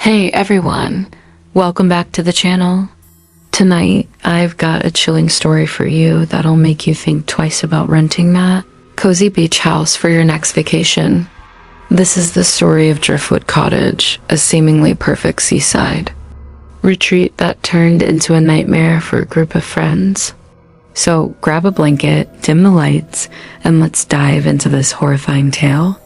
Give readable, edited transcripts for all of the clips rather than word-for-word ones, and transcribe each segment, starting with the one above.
Hey everyone, welcome back to the channel. Tonight, I've got a chilling story for you that'll make you think twice about renting that cozy beach house for your next vacation. This is the story of Driftwood Cottage, a seemingly perfect seaside retreat that turned into a nightmare for a group of friends. So grab a blanket, dim the lights, and let's dive into this horrifying tale.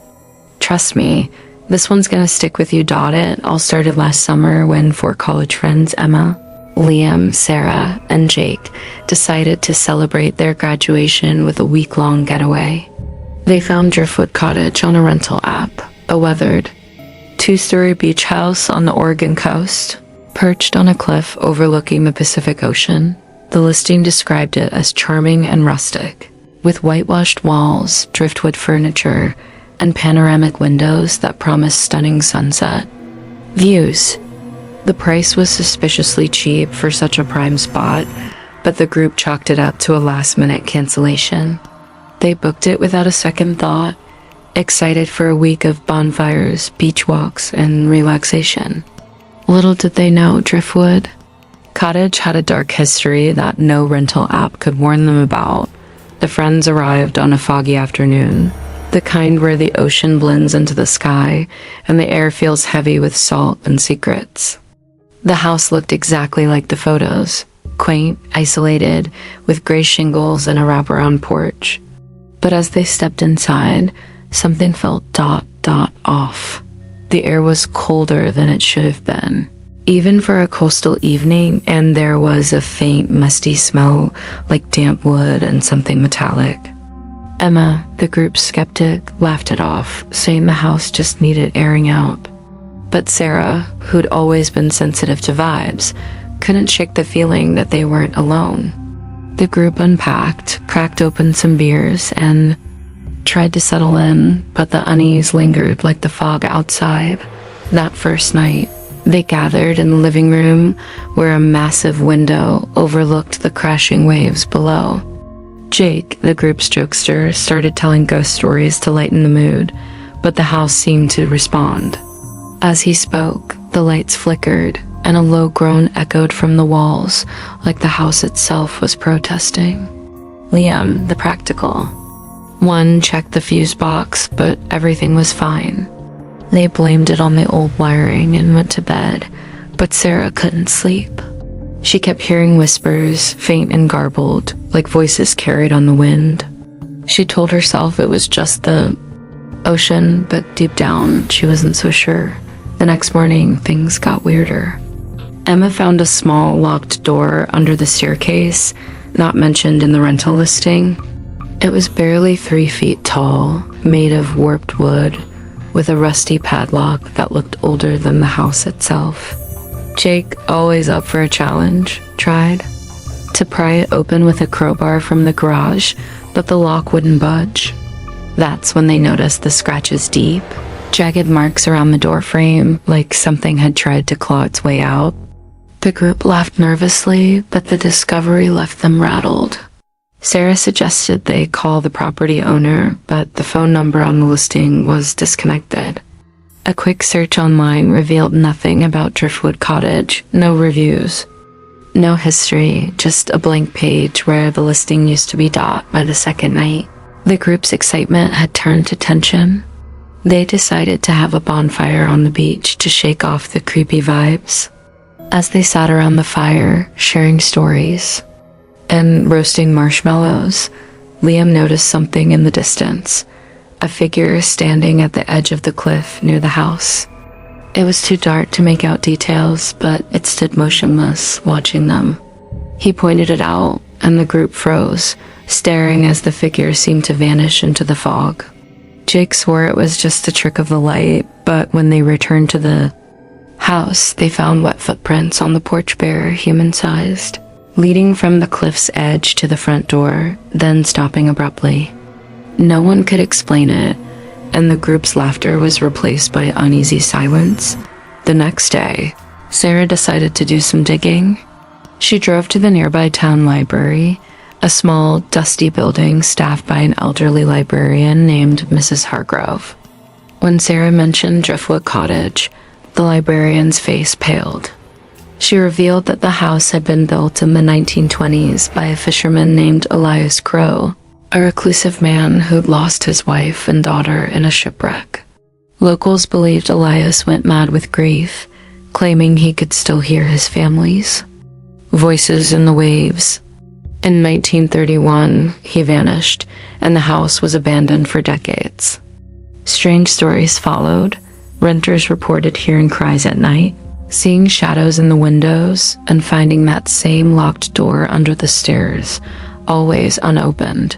Trust me, this one's gonna stick with you. It all started last summer when four college friends, Emma, Liam, Sarah, and Jake, decided to celebrate their graduation with a week-long getaway. They found Driftwood Cottage on a rental app, a weathered, two-story beach house on the Oregon coast, perched on a cliff overlooking the Pacific Ocean. The listing described it as charming and rustic, with whitewashed walls, driftwood furniture, and panoramic windows that promised stunning sunset views. The price was suspiciously cheap for such a prime spot, but the group chalked it up to a last-minute cancellation. They booked it without a second thought, excited for a week of bonfires, beach walks, and relaxation. Little did they know Driftwood Cottage had a dark history that no rental app could warn them about. The friends arrived on a foggy afternoon, the kind where the ocean blends into the sky and the air feels heavy with salt and secrets. The house looked exactly like the photos, quaint, isolated, with gray shingles and a wraparound porch. But as they stepped inside, something felt off. The air was colder than it should have been, even for a coastal evening, and there was a faint, musty smell like damp wood and something metallic. Emma, the group's skeptic, laughed it off, saying the house just needed airing out. But Sarah, who'd always been sensitive to vibes, couldn't shake the feeling that they weren't alone. The group unpacked, cracked open some beers, and tried to settle in, but the unease lingered like the fog outside. That first night, they gathered in the living room where a massive window overlooked the crashing waves below. Jake, the group's jokester, started telling ghost stories to lighten the mood, but the house seemed to respond. As he spoke, the lights flickered, and a low groan echoed from the walls, like the house itself was protesting. Liam, the practical one, checked the fuse box, but everything was fine. They blamed it on the old wiring and went to bed, but Sarah couldn't sleep. She kept hearing whispers, faint and garbled, like voices carried on the wind. She told herself it was just the ocean, but deep down, she wasn't so sure. The next morning, things got weirder. Emma found a small locked door under the staircase, not mentioned in the rental listing. It was barely 3 feet tall, made of warped wood, with a rusty padlock that looked older than the house itself. Jake, always up for a challenge, tried to pry it open with a crowbar from the garage, but the lock wouldn't budge. That's when they noticed the scratches deep, jagged marks around the door frame, like something had tried to claw its way out. The group laughed nervously, but the discovery left them rattled. Sarah suggested they call the property owner, but the phone number on the listing was disconnected. A quick search online revealed nothing about Driftwood Cottage, no reviews, no history, just a blank page where the listing used to be by the second night. The group's excitement had turned to tension. They decided to have a bonfire on the beach to shake off the creepy vibes. As they sat around the fire, sharing stories and roasting marshmallows, Liam noticed something in the distance. A figure standing at the edge of the cliff near the house. It was too dark to make out details, but it stood motionless, watching them. He pointed it out, and the group froze, staring as the figure seemed to vanish into the fog. Jake swore it was just a trick of the light, but when they returned to the house, they found wet footprints on the porch bare, human-sized, leading from the cliff's edge to the front door, then stopping abruptly. No one could explain it, and the group's laughter was replaced by uneasy silence. The next day, Sarah decided to do some digging. She drove to the nearby town library, a small, dusty building staffed by an elderly librarian named Mrs. Hargrove. When Sarah mentioned Driftwood Cottage, The librarian's face paled. She revealed that the house had been built in the 1920s by a fisherman named Elias Crow, a reclusive man who'd lost his wife and daughter in a shipwreck. Locals believed Elias went mad with grief, claiming he could still hear his family's voices in the waves. In 1931, he vanished, and the house was abandoned for decades. Strange stories followed. Renters reported hearing cries at night, seeing shadows in the windows, and finding that same locked door under the stairs, always unopened.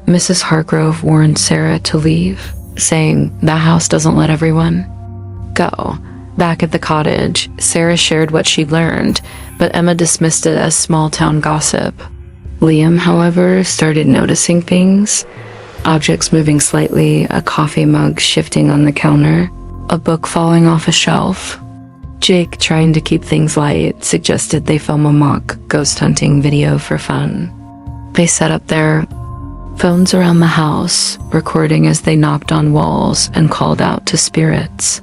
Mrs. Hargrove warned Sarah to leave, saying, "That house doesn't let everyone go." Back at the cottage, Sarah shared what she'd learned, but Emma dismissed it as small-town gossip. Liam, however, started noticing things. Objects moving slightly, a coffee mug shifting on the counter, a book falling off a shelf. Jake, trying to keep things light, suggested they film a mock ghost hunting video for fun. They set up their phones around the house, recording as they knocked on walls and called out to spirits.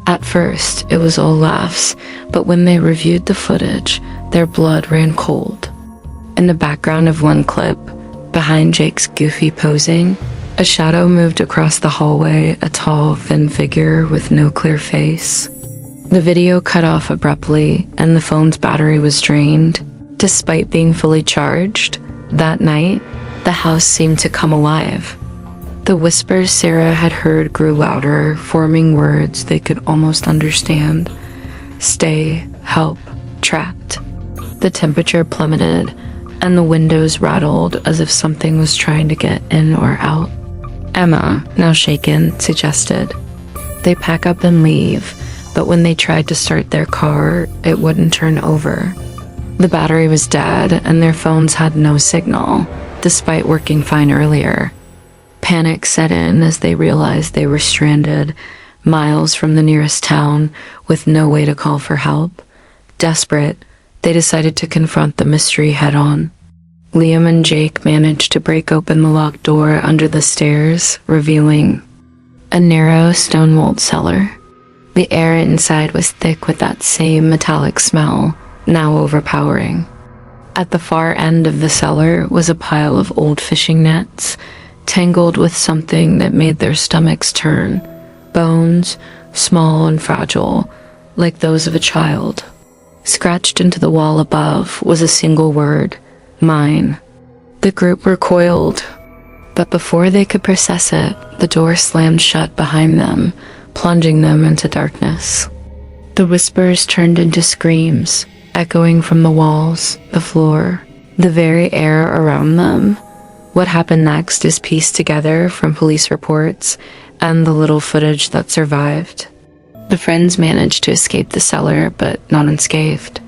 At first, it was all laughs, but when they reviewed the footage, their blood ran cold. In the background of one clip, behind Jake's goofy posing, a shadow moved across the hallway, a tall, thin figure with no clear face. The video cut off abruptly, and the phone's battery was drained. Despite being fully charged, that night, the house seemed to come alive. The whispers Sarah had heard grew louder, forming words they could almost understand. Stay, help, trapped. The temperature plummeted, and the windows rattled as if something was trying to get in or out. Emma, now shaken, suggested they pack up and leave, but when they tried to start their car, it wouldn't turn over. The battery was dead, and their phones had no signal, despite working fine earlier. Panic set in as they realized they were stranded, miles from the nearest town, with no way to call for help. Desperate, they decided to confront the mystery head-on. Liam and Jake managed to break open the locked door under the stairs, revealing a narrow stone-walled cellar. The air inside was thick with that same metallic smell, now overpowering. At the far end of the cellar was a pile of old fishing nets, tangled with something that made their stomachs turn. Bones, small and fragile, like those of a child. Scratched into the wall above was a single word, mine. The group recoiled, but before they could process it, the door slammed shut behind them, plunging them into darkness. The whispers turned into screams, echoing from the walls, the floor, the very air around them. What happened next is pieced together from police reports and the little footage that survived. The friends managed to escape the cellar, but not unscathed.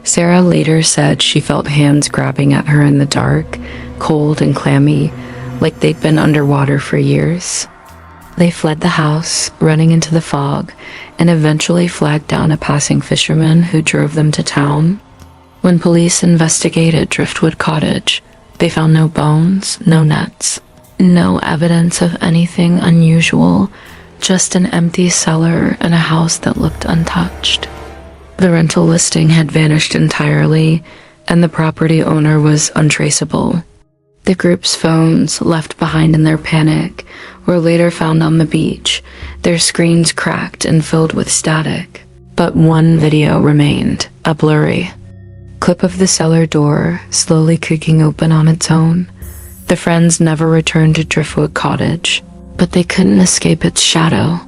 Sarah later said she felt hands grabbing at her in the dark, cold and clammy, like they'd been underwater for years. They fled the house, running into the fog, and eventually flagged down a passing fisherman who drove them to town. When police investigated Driftwood Cottage, they found no bones, no nets, no evidence of anything unusual, just an empty cellar and a house that looked untouched. The rental listing had vanished entirely, and the property owner was untraceable. The group's phones, left behind in their panic, were later found on the beach, their screens cracked and filled with static. But one video remained, a blurry clip of the cellar door slowly creaking open on its own. The friends never returned to Driftwood Cottage, but they couldn't escape its shadow.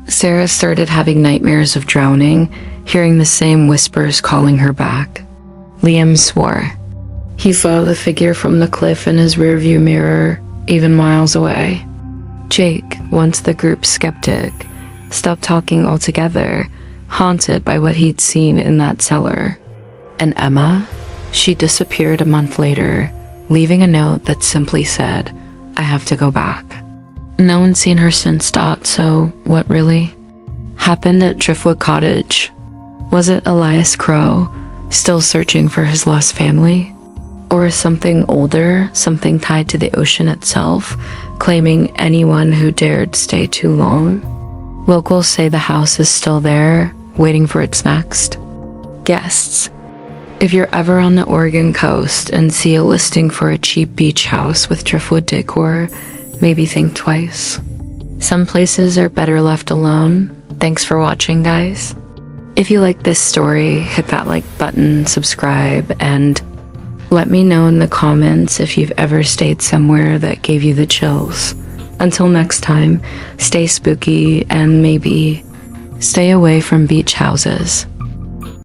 Sarah started having nightmares of drowning, hearing the same whispers calling her back. Liam swore. He saw the figure from the cliff in his rearview mirror, even miles away. Jake, once the group's skeptic, stopped talking altogether, haunted by what he'd seen in that cellar. And Emma? She disappeared a month later, leaving a note that simply said, "I have to go back." No one's seen her since. So what really happened at Driftwood Cottage? Was it Elias Crow, still searching for his lost family? Or something older, something tied to the ocean itself, claiming anyone who dared stay too long? Locals say the house is still there, waiting for its next guests. If you're ever on the Oregon coast and see a listing for a cheap beach house with driftwood decor, maybe think twice. Some places are better left alone. Thanks for watching, guys. If you like this story, hit that like button, subscribe, and let me know in the comments if you've ever stayed somewhere that gave you the chills. Until next time, stay spooky and maybe stay away from beach houses.